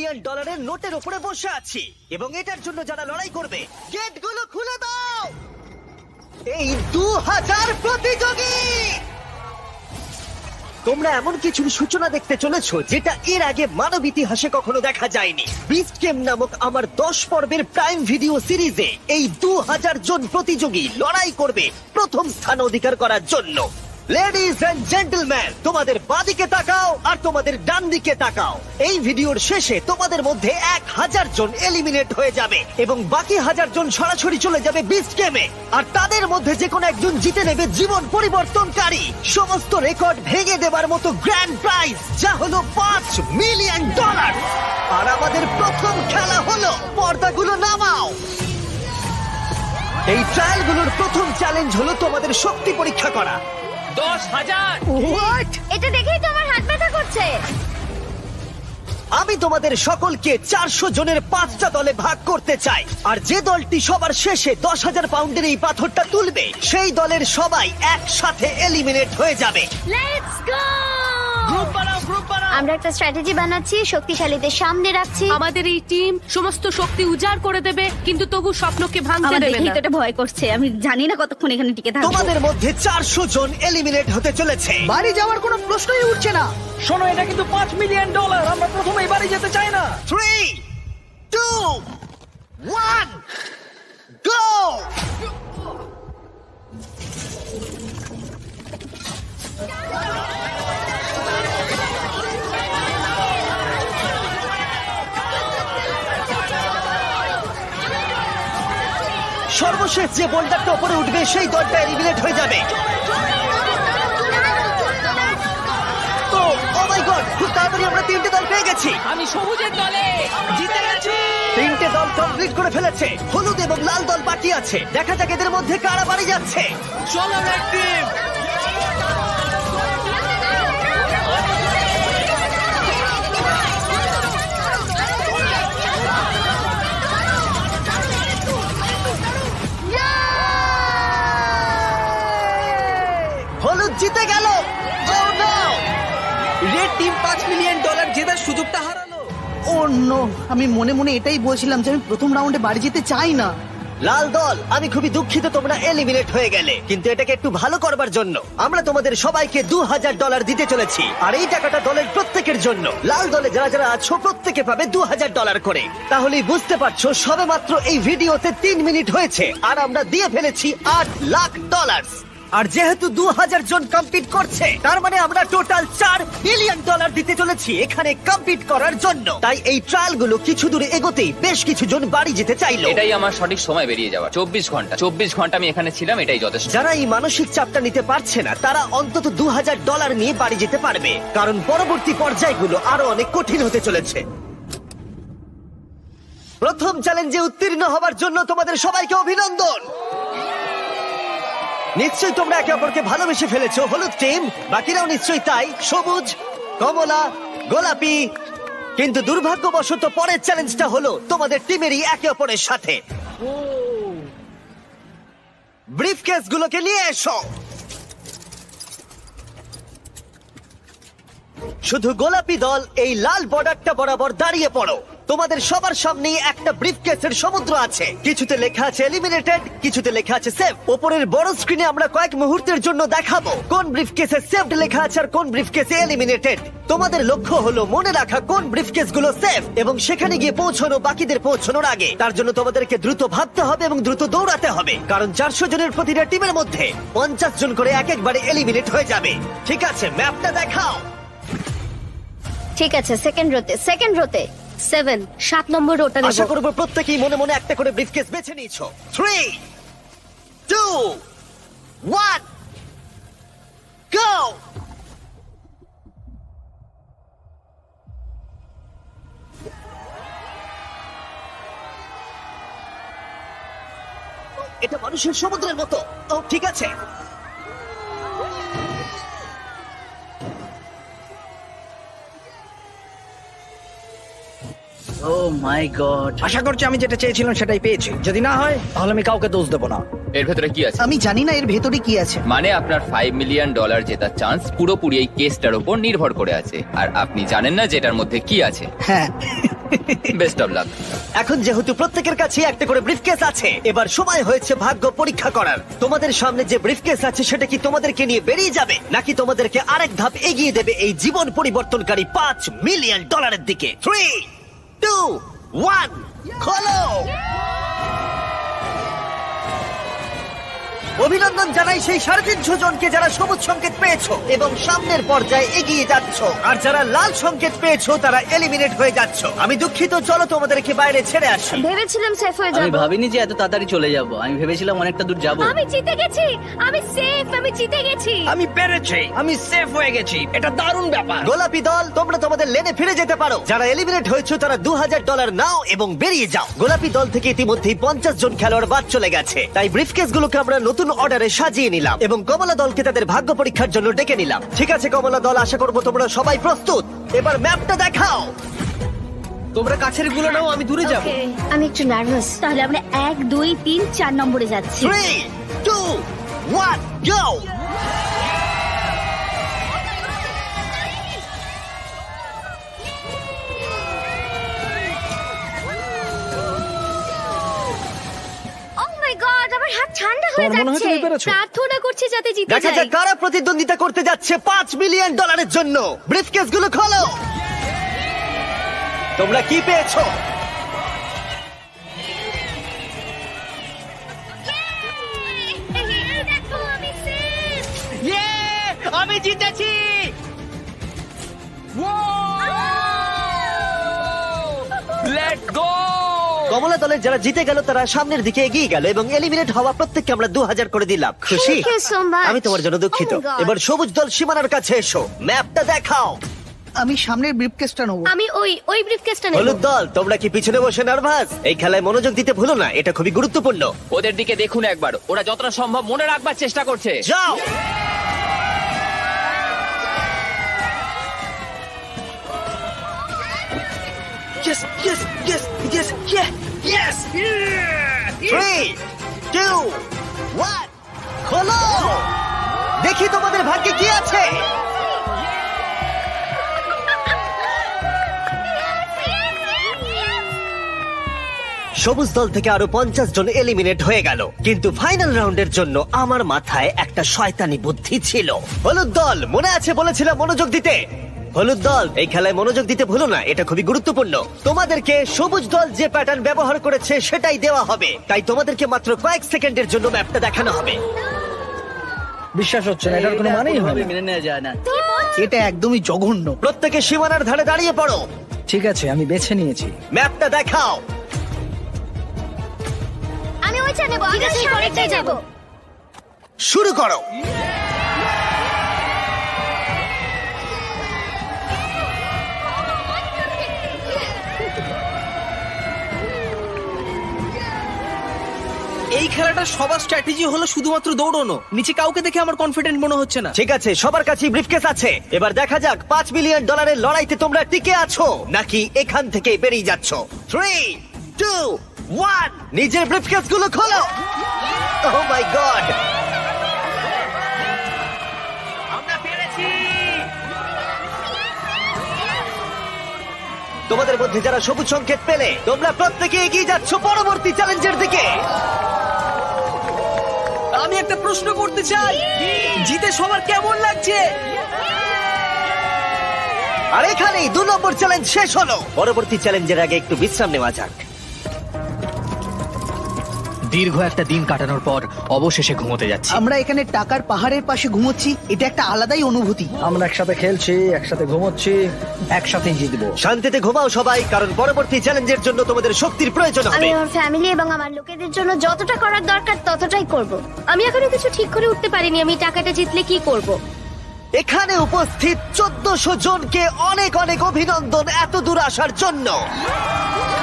$1,000,000 নোটের উপরে বসে আছি এবং এটার জন্য যারা লড়াই করবে গেটগুলো খুলে দাও। এই 2000 প্রতিযোগী, তোমরা এমন কিছুর সূচনা দেখতে চলেছো যেটা এর আগে মানব ইতিহাসে কখনো দেখা যায়নি। বিস্ট গেম নামক আমার 10 পর্বের প্রাইম ভিডিও সিরিজে এই 2000 জন প্রতিযোগী লড়াই করবে প্রথম স্থান অধিকার করার জন্য। লেডিজ এন্ড জেন্টলম্যান, তোমাদের বাঁদিকে তাকাও আর তোমাদের ডান দিকে তাকাও। এই ভিডিওর শেষে তোমাদের মধ্যে 1000 জন এলিমিনেট হয়ে যাবে এবং বাকি 1000 জন সরাসরি চলে যাবে বিস্ট গেমে। আর তাদের মধ্যে যে কোনো একজন জিতে নেবে জীবন পরিবর্তনকারী সমস্ত রেকর্ড ভেঙে দেবার মতো গ্র্যান্ড প্রাইজ, যা হলো $5 মিলিয়ন। আর আমাদের প্রথম খেলা হলো, পর্দাগুলো নামাও। এই ট্রায়ালগুলোর প্রথম চ্যালেঞ্জ হলো তোমাদের শক্তি পরীক্ষা করা। 10,000 হোয়াট? এটা দেখেই তো আমার হাত ব্যথা করছে। আমি তোমাদের সকলকে 400 জনের 5টা দলে ভাগ করতে চাই, আর যে দলটি সবার শেষে 10,000 পাউন্ডের এই পাথরটা তুলবে সেই দলের সবাই একসাথে এলিমিনেট হয়ে যাবে। Let's go! গ্রুপ বানাও, গ্রুপ বানাও। আমরা একটা স্ট্র্যাটেজি বানাচ্ছি, শক্তিশালীদের সামনে রাখছি। আমাদের এই টিম সমস্ত শক্তি উজাড় করে দেবে, কিন্তু তবু স্বপ্নকে ভাঙতে আমার দেবে দেখেই না। তো এটা ভয় করছে। আমি জানি না কতক্ষণ এখানে টিকে থাকবো। তোমাদের মধ্যে 400 জন এলিমিনেট হতে চলেছে। বাড়ি যাওয়ার কোনো প্রশ্নই উঠছে না। শোনো, এটা কিন্তু $5 মিলিয়ন। আমরা প্রথমেই বাড়ি যেতে চাই না। 3, 2, 1, গো! সর্বশেষ যে বোল্ডারটা উপরে উঠবে সেই দলটা এলিমিনেট হয়ে যাবে। ও মাই গড, খুব তাড়াতাড়ি আমরা 3টে দল পেয়ে গেছি। আমি সবুজের দলে জিতে গেছি। 3টে দল কমপ্লিট করে ফেলেছে, হলুদ এবং লাল দল বাকি আছে। দেখা যাক এদের মধ্যে কারা বাড়ি যাচ্ছে। চলো রেড টিম। হলুদ জিতে গেল। Oh no! Red team $5 million জেতার সুযোগটা হারালো। ও নো, আমি মনে মনে এটাই বলছিলাম যে আমি প্রথম রাউন্ডে বাড়ি যেতে চাই না। লাল দল, আমি খুবই দুঃখিত তোমরা এলিমিনেট হয়ে গেলে, কিন্তু এটাকে একটু ভালো করবার জন্য আমরা তোমাদের সবাইকে $2,000 দিতে চলেছি। আর এই টাকাটা দলের প্রত্যেকের জন্য। লাল দলে যারা যারা আছো প্রত্যেকে পাবে $2,000 করে। তাহলেই বুঝতে পারছো সবে মাত্র এই ভিডিওতে 3 মিনিট হয়েছে আর আমরা দিয়ে ফেলেছি $8 লাখ। আর যেহেতু 2000 জন কম্পিট করছে, তার মানে আমরা টোটাল $4 বিলিয়ন দিতে চলেছি এখানে কম্পিট করার জন্য। তাই এই ট্রায়াল গুলো কিছু দূরে এগোতেই বেশ কিছু জন বাড়ি যেতে চাইলো। এটাই আমার সঠিক সময় বেরিয়ে যাওয়া। 24 ঘন্টা আমি এখানে ছিলাম, এটাই যথেষ্ট। যারা এই মানসিক চাপটা নিতে পারছে না তারা অন্তত $2,000 নিয়ে বাড়ি যেতে পারবে, কারণ পরবর্তী পর্যায়গুলো আরো অনেক কঠিন হতে চলেছে। প্রথম চ্যালেঞ্জে উত্তীর্ণ হবার জন্য তোমাদের সবাইকে অভিনন্দন। নিশ্চয়ই তোমরা একে অপরকে ভালোবেসে ফেলেছো, হলুদ টিম, বাকিরাও নিশ্চয়ই তাই, সবুজ, কমলা, গোলাপি। কিন্তু দুর্ভাগ্যবশত পরের চ্যালেঞ্জটা হলো তোমাদের টিমেরই একে অপরের সাথে। ব্রিফকেস গুলোকে নিয়ে এসো। শুধু গোলাপি দল এই লাল বর্ডারটা বরাবর দাঁড়িয়ে পড়ো। তোমাদের সবার সামনেই একটা ব্রিফকেসের সমুদ্র আছে। কিছুতে লেখা আছে এলিমিনেটেড, কিছুতে লেখা আছে সেভ। উপরের বড় স্ক্রিনে আমরা কয়েক মুহূর্তের জন্য দেখাবো কোন ব্রিফকেসে সেভড লেখা আছে আর কোন ব্রিফকেসে এলিমিনেটেড। তোমাদের লক্ষ্য হলো মনে রাখা কোন ব্রিফকেসগুলো সেভ এবং সেখানে গিয়ে পৌঁছানো বাকিদের পৌঁছানোর আগে। তার জন্য তোমাদেরকে দ্রুত ভাবতে হবে এবং দ্রুত দৌড়াতে হবে, কারণ 400 জনের প্রতিটা টিমের মধ্যে 50 জন করে এক একবারে এলিমিনেট হয়ে যাবে। ঠিক আছে, ম্যাপটা দেখাও। ঠিক আছে, সেকেন্ড রোতে 7 নম্বর রোটা আশা নেব। করবো প্রত্যেকেই মনে মনে একটা করে ব্রিফকেস বেছে নিয়েছো। 3, 2, 1, গো! এটা মানুষের সমুদ্রের মতো। ও ঠিক আছে, ও মাই গড, আশা করছি আমি যেটা চেয়েছিলাম সেটাই পেয়েছি। যদি না হয় তাহলে আমি কাউকে দোষ দেবো না। এর ভেতরে কি আছে? আমি জানি না এর ভেতরে কি আছে। মানে আপনার $5 মিলিয়ন জেতার চান্স পুরোপুরি এই কেসটার উপর নির্ভর করে আছে, আর আপনি জানেন না যেটার মধ্যে কি আছে। হ্যাঁ, বেস্ট অফ লাক। এখন যেহেতু প্রত্যেকের কাছে একটা করে ব্রিফকেস আছে, এবার সময় হয়েছে ভাগ্য পরীক্ষা করার। তোমাদের সামনে যে ব্রিফকেস আছে সেটা কি তোমাদেরকে নিয়ে বেরিয়ে যাবে, নাকি তোমাদেরকে আরেক ধাপ এগিয়ে দেবে এই জীবন পরিবর্তনকারী $5 মিলিয়ন দিকে? 3, 2, 1, খোলো। অভিনন্দন জানাই সেই 350 জনকে যারা সবুজ সংকেত পেয়েছো এবং সামনের পর্যায়ে এগিয়ে যাচ্ছ, আর যারা লাল সংকেত পেয়েছো তারা এলিমিনেট হয়ে যাচ্ছ। আমি দুঃখিত, চলো তোমাদেরকে বাইরে ছেড়ে আসি। ভেবেছিলাম সেফ হয়ে আমি যাব। ভাবিনি যে এত তাড়াতাড়ি চলে যাব। আমি ভেবেছিলাম অনেকটা দূর যাব। আমি জিতে গেছি, আমি সেফ, আমি জিতে গেছি। আমি পেরেছি, আমি সেফ হয়ে গেছি। এটা দারুণ ব্যাপার। গোলাপি দল, তোমরা তোমাদের লেনে ফিরে যেতে পারো। যারা এলিমিনেট হয়েছে তারা $2000 নাও এবং বেরিয়ে যাও। গোলাপি দল থেকে ইতিমধ্যেই 50 জন খেলোয়াড় বাদ চলে গেছে, তাই ব্রিফকেস গুলোকে আমরা নতুন অর্ডারে সাজিয়ে নিলাম এবং কমলা দলকে তাদের ভাগ্য পরীক্ষার জন্য ডেকে নিলাম। ঠিক আছে কমলা দল, আশা করবো তোমরা সবাই প্রস্তুত। এবার ম্যাপটা দেখাও। তোমরা কাছের গুলো নাও, আমি দূরে যাব। Okay, আমি একটু নার্ভাস। তাহলে আমরা 1, 2, 3, 4 নম্বরে যাচ্ছি। 3, 2, 1, go! Oh my God, আমার হাত ঠান্ডা হয়ে যাচ্ছে। প্রার্থনা করছি যাতে জিতে দেখা যাই। যাক কারা প্রতিদ্বন্দ্বিতা করতে যাচ্ছে $5 মিলিয়ন জন্য। ব্রিফকেস গুলো খোলো। তোমরা কি পেয়েছো? এই দেখো, আমি safe। আমি জিতেছি। Let's go. কমলা দলের যারা জিতে গেল তারা সামনের দিকে এগিয়ে গেল এবং এলিমিনেট হওয়া প্রত্যেককে আমরা 2000 করে দিলাম। খুশি? Thank you so much. আমি তোমার জন্য দুঃখিত। Oh my God. এবার সবুজ দল সীমানার কাছে এসো, ম্যাপটা দেখাও। আমি সামনের ব্রিফকেসটা নেবো। আমি ওই ব্রিফকেসটা নেব। হলুদ দল, তোমরা কি পিছনে বসে নার্ভাস? এই খেলায় মনোযোগ দিতে ভুলো না, এটা খুবই গুরুত্বপূর্ণ। ওদের দিকে দেখুন একবার, ওরা যতটা সম্ভব মনে রাখবার চেষ্টা করছে। যাও। Yes, yes, yes, yes, yes, yes. 3, 2, 1, খোলো। দেখি তোমাদের ভাগ্যে কি আছে। সবুজ দল থেকে আরো 50 জন এলিমিনেট হয়ে গেল, কিন্তু ফাইনাল রাউন্ডের জন্য আমার মাথায় একটা শয়তানি বুদ্ধি ছিল। হলুদ দল, মনে আছে বলেছিলাম মনোযোগ দিতে। হলুদ দল, এই খেলায় মনোযোগ দিতে ভুলো না, এটা খুবই গুরুত্বপূর্ণ। তোমাদেরকে সবুজ দল যে প্যাটার্ন ব্যবহার করেছে সেটাই দেওয়া হবে, তাই তোমাদেরকে মাত্র কয়েক সেকেন্ডের জন্য ম্যাপটা দেখানো হবে। বিশ্বাস হচ্ছে না, এটার কোনো মানেই হয় না। মেনে নেওয়া যায় না। এটা একদমই জঘন্য। প্রত্যেকে সীমানার ধারে দাঁড়িয়ে পড়ো। ঠিক আছে, আমি বেছে নিয়েছি। ম্যাপটা দেখাও। আমি ওইটা নেব, আমি সামনেটাই যাব। শুরু করো। এই খেলাটা সবার স্ট্র্যাটেজি হলো শুধুমাত্র দৌড়ানো। নিচে কাউকে দেখে আমার কনফিডেন্ট মনে হচ্ছে না। ঠিক আছে, সবার কাছেই ব্রিফকেস আছে। এবার দেখা যাক $5 মিলিয়ন লড়াইতে তোমরা টিকে আছো নাকি এখান থেকে বেরিয়ে যাচ্ছ। 3, 2, 1, নিজের ব্রিফকেস গুলো খোলো। ওহ মাই গড, আমরা পেরেছি। তোমাদের মধ্যে যারা সবুজ সংকেত পেলে তোমরা প্রত্যেকে এগিয়ে যাচ্ছ পরবর্তী চ্যালেঞ্জের দিকে। আমি একটা প্রশ্ন করতে চাই, জিতে সবার কেমন লাগছে? আর এখানেই 2 নম্বর চ্যালেঞ্জ শেষ হলো। পরবর্তী চ্যালেঞ্জের আগে একটু বিশ্রাম নেওয়া যাক। দীর্ঘ একটা দিন কাটানোর পর অবশেষে ঘুমোতে যাচ্ছি। আমরা এখানে টাকার পাহাড়ের পাশে ঘুমোচ্ছি, এটা একটা আলাদাই অনুভূতি। আমরা একসাথে খেলছি, একসাথে ঘুমোচ্ছি, একসাথেই জিতবো। শান্তিতে ঘুমাও সবাই, কারণ পরবর্তী চ্যালেঞ্জের জন্য তোমাদের শক্তির প্রয়োজন আমি হবে। আমার ফ্যামিলি এবং আমার লোকেদের জন্য যতটা করার দরকার ততটাই করব। আমি এখনো কিছু ঠিক করে উঠতে পারিনি আমি টাকাটা জিতলে কি করব। এখানে উপস্থিত 1400 জনকে অনেক অনেক অভিনন্দন এত দূর আসার জন্য।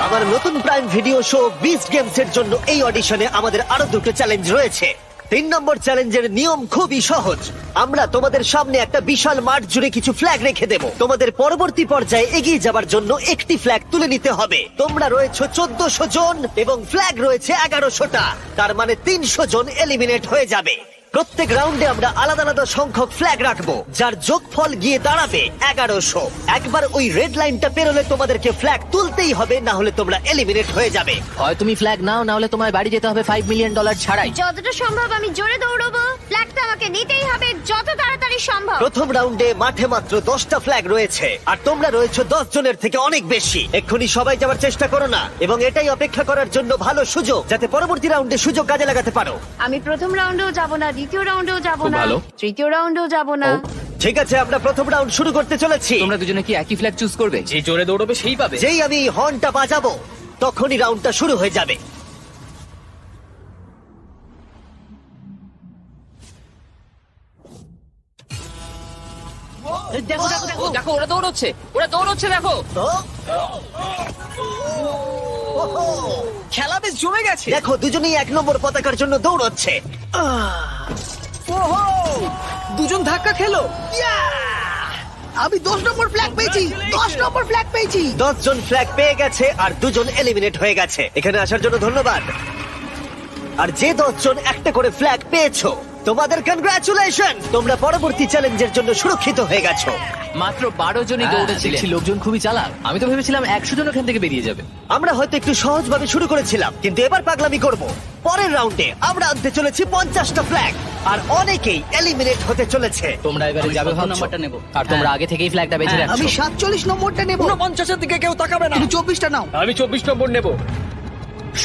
আমার নতুন prime video show beast games এর জন্য এই অডিশনে আমাদের আরো 2টো চ্যালেঞ্জ রয়েছে। 3 নম্বর চ্যালেঞ্জের নিয়ম খুবই সহজ। আমরা তোমাদের সামনে একটা বিশাল মাঠ জুড়ে কিছু ফ্ল্যাগ রেখে দেব। তোমাদের পরবর্তী পর্যায়ে এগিয়ে যাবার জন্য একটি ফ্ল্যাগ তুলে নিতে হবে। তোমরা রয়েছে 1400 জন এবং ফ্ল্যাগ রয়েছে 1100টা, তার মানে 300 জন এলিমিনেট হয়ে যাবে। প্রত্যেক রাউন্ডে আমরা আলাদা আলাদা সংখ্যক ফ্ল্যাগ রাখবো, যার যোগফল গিয়ে দাঁড়াবে 1100। একবার ওই রেড লাইনটা পেরোলে তোমাদেরকে ফ্ল্যাগ তুলতেই হবে, না হলে তোমরা এলিমিনেট হয়ে যাবে। হয় তুমি ফ্ল্যাগ নাও, না হলে তোমায় বাড়ি যেতে হবে $5 মিলিয়ন ছাড়াই। যতটা সম্ভব আমি জোরে দৌড়বো। ফ্ল্যাগটা আমাকে নিতেই হবে যত তাড়াতাড়ি সম্ভব। প্রথম রাউন্ডে মাঠে মাত্র 10টা ফ্ল্যাগ রয়েছে, আর তোমরা রয়েছে 10 জনের থেকে অনেক বেশি। এক্ষুনি সবাই যাওয়ার চেষ্টা করো না, এবং এটাই অপেক্ষা করার জন্য ভালো সুযোগ, যাতে পরবর্তী রাউন্ডে সুযোগ কাজে লাগাতে পারো। আমি প্রথম রাউন্ডেও যাব না, দ্বিতীয় রাউন্ডেও যাব খুব না, ভালো। তৃতীয় রাউন্ডেও যাব না। ঠিক আছে, আমরা প্রথম রাউন্ড শুরু করতে চলেছি। তোমরা দুজনে কি একই ফ্ল্যাগ চুজ করবে? যে জোরে দৌড়বে সেই পাবে। যেই আমি হর্নটা বাজাবো তখনই রাউন্ডটা শুরু হয়ে যাবে। দেখো দেখো দেখো, দেখো ওরা দৌড়চ্ছে, দেখো। খেলা বেশ জমে গেছে। দেখো, দুজনেই 1 নম্বর পতাকার জন্য দৌড়চ্ছে। ওহো, দুজন ধাক্কা খেলো। আমি 10 নম্বর ফ্ল্যাগ পেয়েছি, 10 নম্বর ফ্ল্যাগ পেয়েছি। 10 জন ফ্ল্যাগ পেয়ে গেছে, আর 2 জন এলিমিনেট হয়ে গেছে। এখানে আসার জন্য ধন্যবাদ। আর যে 10 জন একটা করে ফ্ল্যাগ পেয়েছো, তোমাদের কনগ্রাচুলেশন, তোমরা পরবর্তী চ্যালেঞ্জের জন্য সুরক্ষিত হয়ে গেছো। মাত্র 12 জনই হ্যাঁ, দৌড়েছিলেন। দেখছি লোকজন খুবই চালাক। আমি তো ভেবেছিলাম 100 জন ওখান থেকে বেরিয়ে যাবে। আমরা হয়তো একটু সহজভাবে শুরু করেছিলাম, কিন্তু এবার পাগলামি করব। পরের রাউন্ডে আমরা আনতে চলেছি 50টা ফ্ল্যাগ, আর অনেকেই এলিমিনেট হতে চলেছে। তোমরা এবারে যাবে ভাবছো, আর তোমরা আগে থেকেই ফ্ল্যাগটা বেছে রাখছো। আমি 47 নম্বরটা নেব। 49-এর দিকে কেউ তাকাবে না। তুমি 24টা নাও। আমি 24 নম্বর নেব।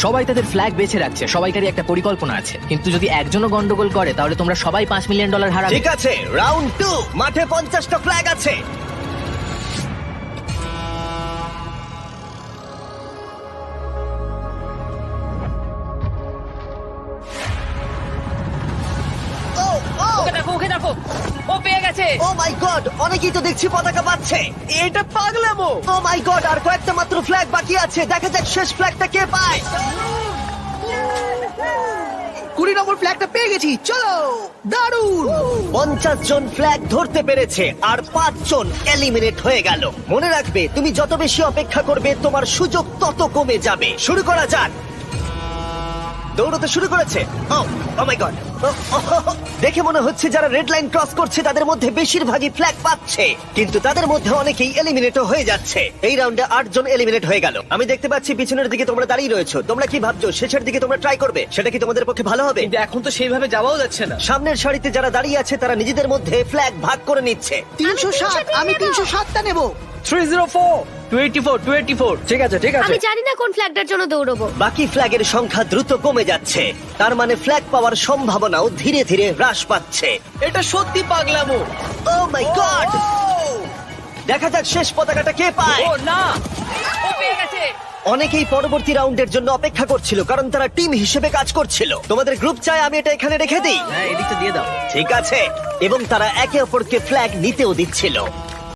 সবাই তাদের ফ্ল্যাগ বেছে রাখছে, সবাইকারই একটা পরিকল্পনা আছে। কিন্তু যদি একজনও গন্ডগোল করে, তাহলে তোমরা সবাই $5 মিলিয়ন হারাবে। ঠিক আছে, রাউন্ড 2, মাঠে 50টা ফ্ল্যাগ আছে। ওকে দেখো, ও পেয়ে গেছে। ও মাই গড, অনেকেই তো দেখছি পতাকা পাচ্ছে। এটা পাগলামো। ও মাই গড, আর কয়েকটা মাত্র ফ্ল্যাগ বাকি আছে। দেখা যাক শেষ ফ্ল্যাগটা কে পায়। 20 নম্বর ফ্ল্যাগটা পেয়ে গেছি, চলো। দারুণ। 50 জন ফ্ল্যাগ ধরতে পেরেছে, আর 5 জন এলিমিনেট হয়ে গেল। মনে রাখবে, তুমি যত বেশি অপেক্ষা করবে, তোমার সুযোগ তত কমে যাবে। শুরু করা যাক। দৌড়তে শুরু করেছে। ও মাই গড, দেখে মনে হচ্ছে যারা রেড লাইন ক্রস করছে তাদের মধ্যে বেশিরভাগই ফ্ল্যাগ পাচ্ছে, কিন্তু তাদের মধ্যে অনেকেই এলিমিনেট হয়ে যাচ্ছে। এই রাউন্ডে 8 জন এলিমিনেট হয়ে গেল। আমি দেখতে পাচ্ছি পিছনের দিকে তোমরা দাঁড়িয়ে রয়েছো। তোমরা কি ভাবছো শেষের দিকে তোমরা ট্রাই করবে? সেটা কি তোমাদের পক্ষে ভালো হবে? কিন্তু এখন তো সেইভাবে যাওয়াও যাচ্ছে না। সামনের সারিতে যারা দাঁড়িয়ে আছে তারা নিজেদের মধ্যে ফ্ল্যাগ ভাগ করে নিচ্ছে। 307, আমি 307টা নেব। 304, 284। ঠিক আছে, ঠিক আছে। আমি জানি না কোন ফ্ল্যাগটার জন্য দৌড়বো। বাকি ফ্ল্যাগের সংখ্যা দ্রুত কমে যাচ্ছে, তার মানে ফ্ল্যাগ পাওয়ার সম্ভাবনাও ধীরে ধীরে হ্রাস পাচ্ছে। এটা সত্যি পাগলামো। ও মাই গড, দেখা যাক শেষ পতাকাটা কে পায়। ও না, ও পেয়ে গেছে। অনেকেই পরবর্তী রাউন্ডের জন্য অপেক্ষা করছিল, কারণ তারা টিম হিসেবে কাজ করছিল। তোমাদের গ্রুপ চাই আমি এটা এখানে রেখে দিই? হ্যাঁ, এদিকটা দিয়ে দাও। ঠিক আছে, এবং তারা একে অপরকে ফ্ল্যাগ নিতেও দিচ্ছিল।